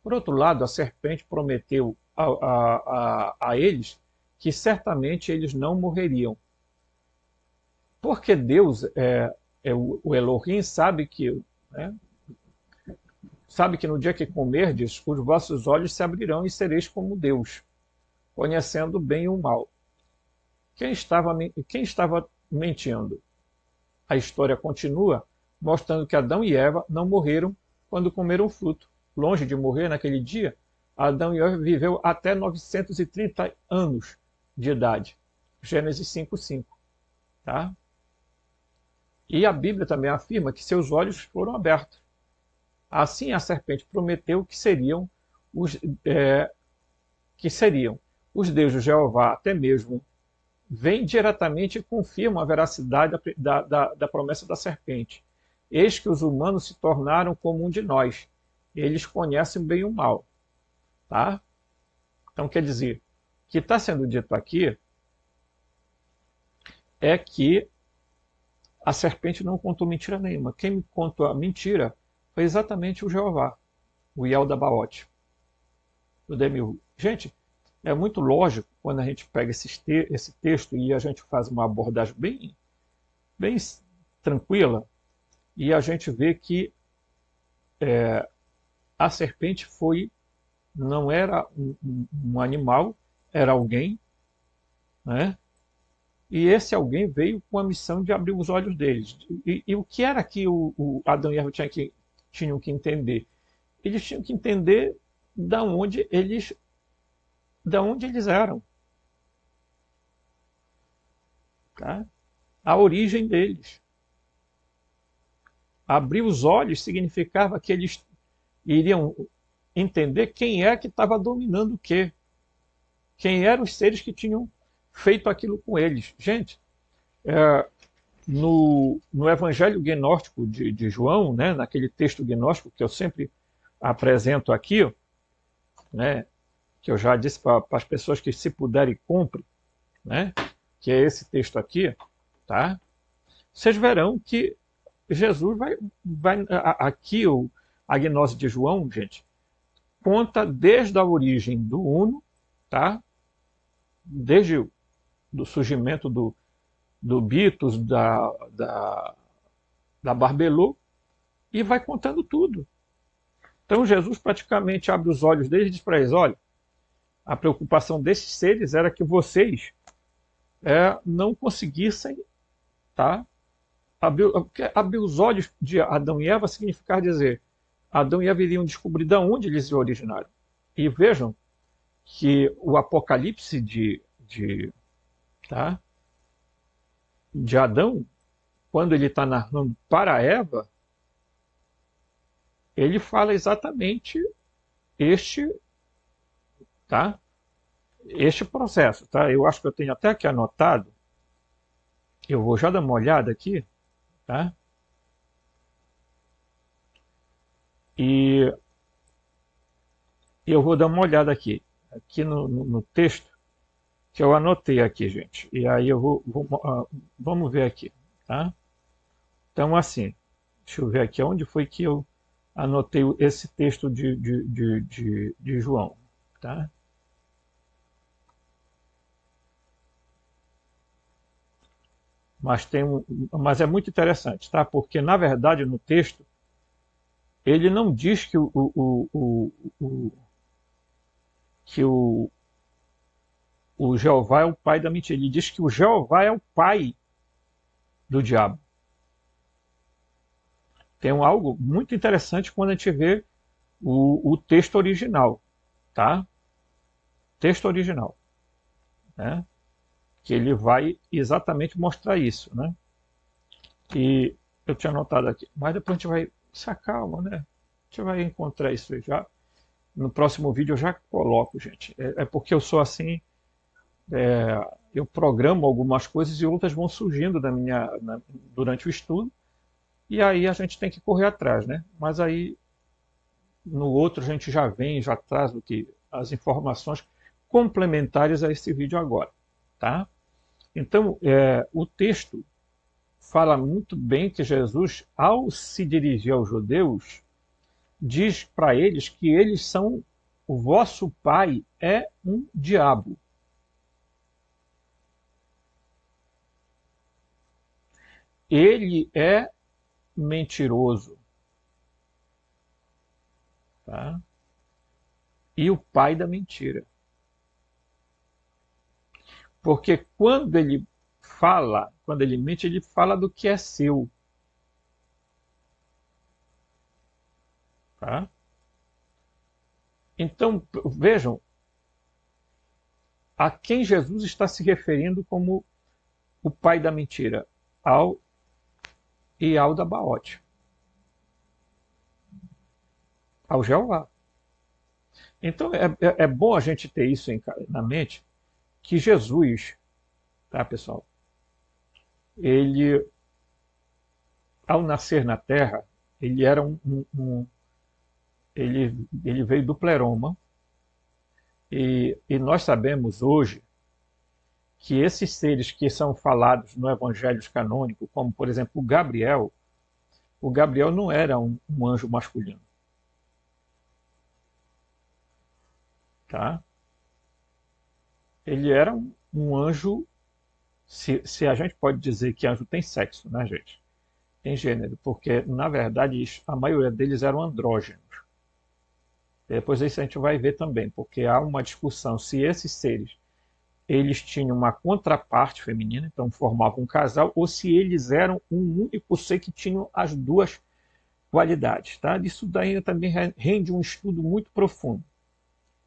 Por outro lado, a serpente prometeu a eles que certamente eles não morreriam. Porque Deus, o Elohim, sabe que no dia que comerdes, os vossos olhos se abrirão e sereis como Deus, conhecendo o bem e o mal. Quem estava mentindo? A história continua mostrando que Adão e Eva não morreram quando comeram o fruto. Longe de morrer naquele dia, Adão e Eva viveu até 930 anos de idade. Gênesis 5:5. Tá? E a Bíblia também afirma que seus olhos foram abertos. Assim a serpente prometeu que seriam os deuses de Jeová, até mesmo vem diretamente e confirma a veracidade da promessa da serpente. Eis que os humanos se tornaram como um de nós, eles conhecem bem o mal, tá? Então, quer dizer, o que está sendo dito aqui é que a serpente não contou mentira nenhuma. Quem me contou a mentira foi exatamente o Jeová, o Yaldabaoth, o Demiurgo. Gente, é muito lógico quando a gente pega esse texto e a gente faz uma abordagem bem tranquila e a gente vê que a serpente não era um animal, era alguém, né? E esse alguém veio com a missão de abrir os olhos deles. E o que era que o Adão e Eva tinham que entender? Eles tinham que entender da onde eles eram, tá? A origem deles. Abrir os olhos significava que eles iriam entender quem é que estava dominando o quê. Quem eram os seres que tinham feito aquilo com eles. Gente, no Evangelho Gnóstico de João, né, naquele texto gnóstico que eu sempre apresento aqui, né, que eu já disse para as pessoas que se puderem compre, né, que é esse texto aqui, tá? Vocês verão que Jesus aqui a gnose de João, gente, conta desde a origem do Uno, tá? Desde do surgimento do Bitos, da Barbelô, e vai contando tudo. Então Jesus praticamente abre os olhos deles e diz para eles, olha, a preocupação desses seres era que vocês não conseguissem, tá? Abrir os olhos de Adão e Eva significa dizer, Adão e Eva iriam descobrir de onde eles se originaram. E vejam que o Apocalipse tá, de Adão, quando ele está narrando para Eva, ele fala exatamente este, tá, este processo. Tá? Eu acho que eu tenho até aqui anotado, eu vou já dar uma olhada aqui, tá? E eu vou dar uma olhada aqui no texto que eu anotei aqui, gente. E aí vamos ver aqui, tá? Então, assim, deixa eu ver aqui onde foi que eu anotei esse texto de João, tá? Mas é muito interessante, tá? Porque, na verdade, no texto, ele não diz que o Jeová é o pai da mentira. Ele diz que o Jeová é o pai do diabo. Tem algo muito interessante quando a gente vê o texto original, tá? Texto original, né? Que ele vai exatamente mostrar isso, né? E eu tinha anotado aqui, mas depois a gente vai se acalma, né? A gente vai encontrar isso aí já. No próximo vídeo eu já coloco, gente. É porque eu sou assim, eu programo algumas coisas e outras vão surgindo durante o estudo, e aí a gente tem que correr atrás, né? Mas aí no outro a gente já traz as informações complementares a esse vídeo agora, tá? Então, o texto fala muito bem que Jesus, ao se dirigir aos judeus, diz para eles que eles são, o vosso pai é um diabo. Ele é mentiroso, tá? E o pai da mentira. Porque quando ele mente, ele fala do que é seu. Tá? Então, vejam, a quem Jesus está se referindo como o pai da mentira? Ao Yaldabaoth, ao Jeová. Então, é bom a gente ter isso na mente, que Jesus, tá, pessoal? Ele, ao nascer na Terra, ele era ele veio do pleroma, e nós sabemos hoje que esses seres que são falados no Evangelho canônico, como por exemplo o Gabriel não era um anjo masculino, tá? Ele era um anjo, se a gente pode dizer que anjo tem sexo, né, gente? Tem gênero, porque na verdade a maioria deles eram andrógenos. Depois isso a gente vai ver também, porque há uma discussão se esses seres eles tinham uma contraparte feminina, então formavam um casal, ou se eles eram um único ser que tinham as duas qualidades. Tá? Isso daí também rende um estudo muito profundo,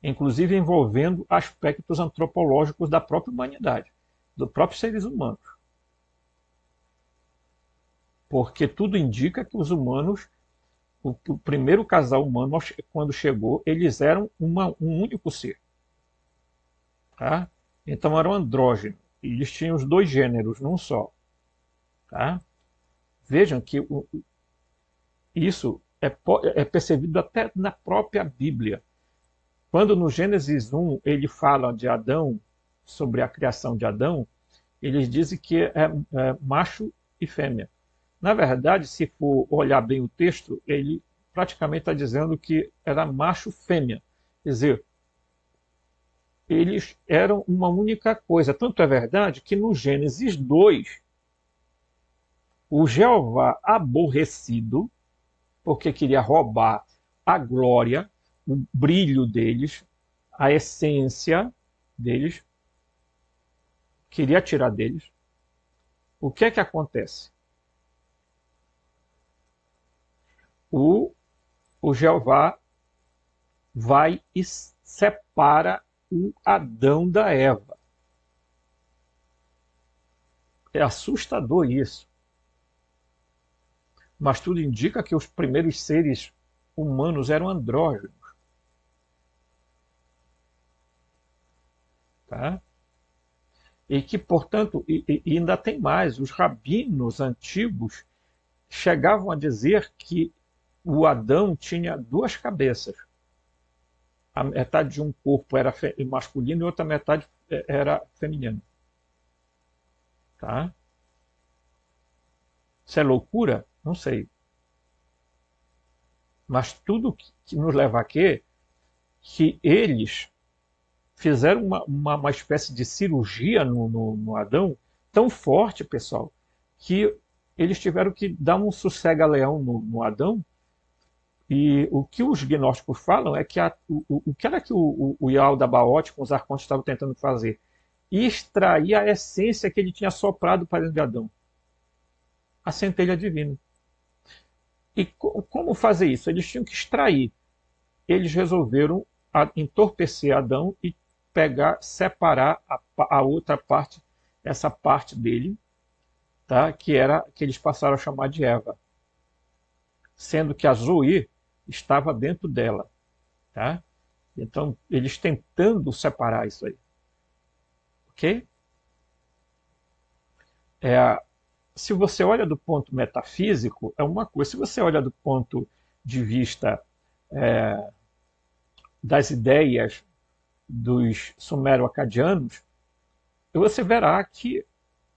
inclusive envolvendo aspectos antropológicos da própria humanidade, dos próprios seres humanos. Porque tudo indica que os humanos, o primeiro casal humano, quando chegou, eles eram um único ser. Tá? Então eram andrógenos. E eles tinham os dois gêneros num só. Tá? Vejam que isso é percebido até na própria Bíblia. Quando no Gênesis 1 ele fala de Adão, sobre a criação de Adão, eles dizem que é macho e fêmea. Na verdade, se for olhar bem o texto, ele praticamente está dizendo que era macho-fêmea. Quer dizer, eles eram uma única coisa. Tanto é verdade que no Gênesis 2, o Jeová aborrecido, porque queria roubar a glória, o brilho deles, a essência deles, queria tirar deles. O que é que acontece? O Jeová vai e separa o Adão da Eva. É assustador isso. Mas tudo indica que os primeiros seres humanos eram andrógenos. Tá? E que, portanto, e ainda tem mais, os rabinos antigos chegavam a dizer que o Adão tinha duas cabeças. A metade de um corpo era masculino e outra metade era feminino. Tá? Isso é loucura? Não sei. Mas tudo que nos leva a quê? Que eles fizeram uma espécie de cirurgia no Adão tão forte, pessoal, que eles tiveram que dar um sossega-leão no Adão. E o que os gnósticos falam é que o que era que o Yaldabaoth com os arcontes estavam tentando fazer? Extrair a essência que ele tinha soprado para dentro de Adão. A centelha divina. E como fazer isso? Eles tinham que extrair. Eles resolveram entorpecer Adão e separar a outra parte, essa parte dele, tá? Que eles passaram a chamar de Eva. Sendo que a Zoe estava dentro dela. Tá? Então, eles tentando separar isso aí. Ok? Se você olha do ponto metafísico, é uma coisa. Se você olha do ponto de vista das ideias dos sumero-acadianos, você verá que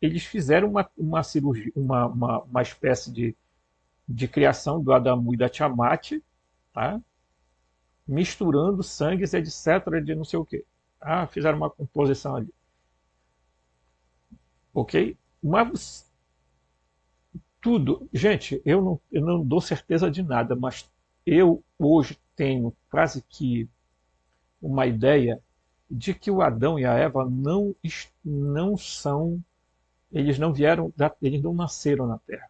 eles fizeram uma cirurgia, uma espécie de criação do Adamu e da Tiamat, tá? Misturando sangues, etc., de não sei o quê. Fizeram uma composição ali. Ok? Mas tudo, gente, eu não dou certeza de nada, mas eu hoje tenho quase que uma ideia de que o Adão e a Eva não são, eles não vieram, eles não nasceram na Terra.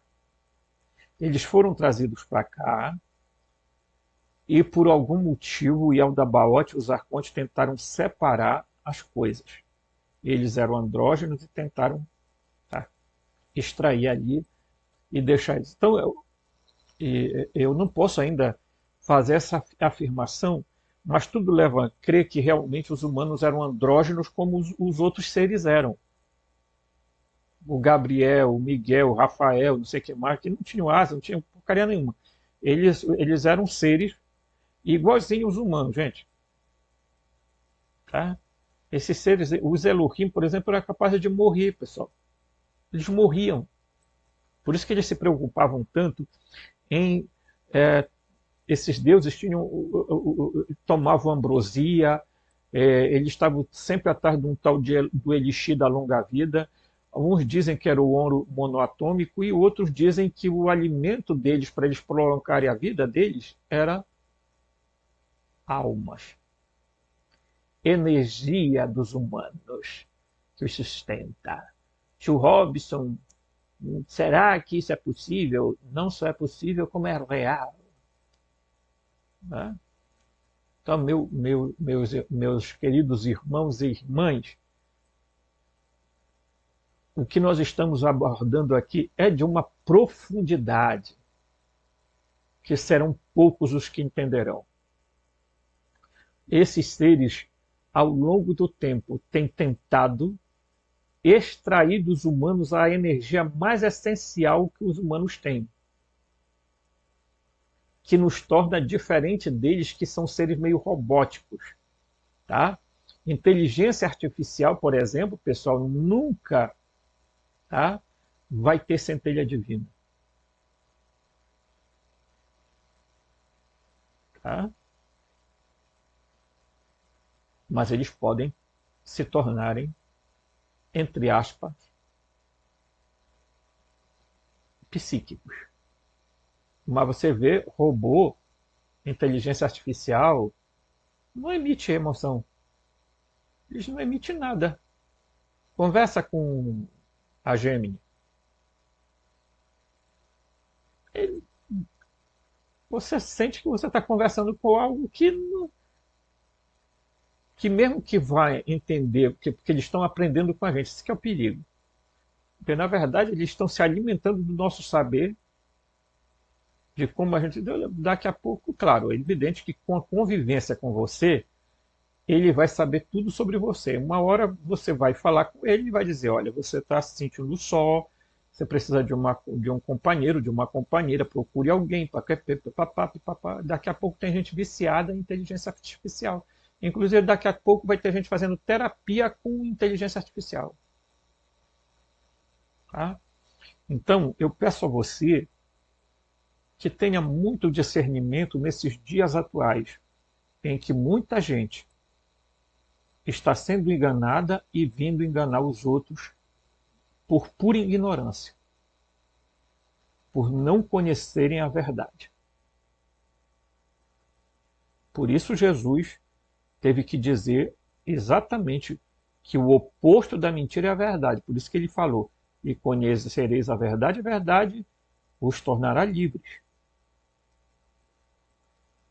Eles foram trazidos para cá e por algum motivo o Yaldabaoth e os arcontes tentaram separar as coisas. Eles eram andrógenos e tentaram extrair ali e deixar isso. Então eu não posso ainda fazer essa afirmação, mas tudo leva a crer que realmente os humanos eram andrógenos como os outros seres eram. O Gabriel, o Miguel, o Rafael, não sei o que mais, que não tinham asa, não tinham porcaria nenhuma. Eles eram seres igualzinho os humanos, gente. Tá? Esses seres, os Elohim, por exemplo, eram capazes de morrer, pessoal. Eles morriam. Por isso que eles se preocupavam tanto em esses deuses tomavam ambrosia, eles estavam sempre atrás de um tal do elixir da longa vida. Uns dizem que era o ouro monoatômico e outros dizem que o alimento deles, para eles prolongarem a vida deles, era almas. Energia dos humanos que os sustenta. Tio Robson, será que isso é possível? Não só é possível, como é real. Né? Então, meus queridos irmãos e irmãs, o que nós estamos abordando aqui é de uma profundidade que serão poucos os que entenderão. Esses seres, ao longo do tempo, têm tentado extrair dos humanos a energia mais essencial que os humanos têm, que nos torna diferente deles, que são seres meio robóticos. Tá? Inteligência artificial, por exemplo, pessoal, nunca vai ter centelha divina. Tá? Mas eles podem se tornarem, entre aspas, psíquicos. Mas você vê, robô, inteligência artificial, não emite emoção. Eles não emitem nada. Conversa com a Gemini. Você sente que você está conversando com algo que mesmo que vai entender, porque eles estão aprendendo com a gente, isso que é o perigo. Porque, na verdade, eles estão se alimentando do nosso saber, de como a gente... Daqui a pouco, claro, é evidente que com a convivência com você, ele vai saber tudo sobre você. Uma hora você vai falar com ele e vai dizer, olha, você está se sentindo só, você precisa de um companheiro, de uma companheira, procure alguém, daqui a pouco tem gente viciada em inteligência artificial. Inclusive, daqui a pouco vai ter gente fazendo terapia com inteligência artificial. Tá? Então, eu peço a você que tenha muito discernimento nesses dias atuais, em que muita gente está sendo enganada e vindo enganar os outros por pura ignorância, por não conhecerem a verdade. Por isso Jesus teve que dizer exatamente que o oposto da mentira é a verdade. Por isso que ele falou, e conhecereis a verdade os tornará livres.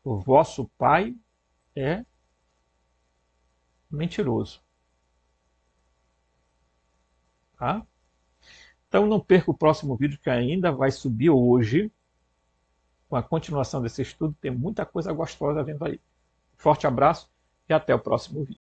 O vosso pai é mentiroso. Tá? Então não perca o próximo vídeo que ainda vai subir hoje, com a continuação desse estudo, tem muita coisa gostosa vindo aí. Forte abraço e até o próximo vídeo.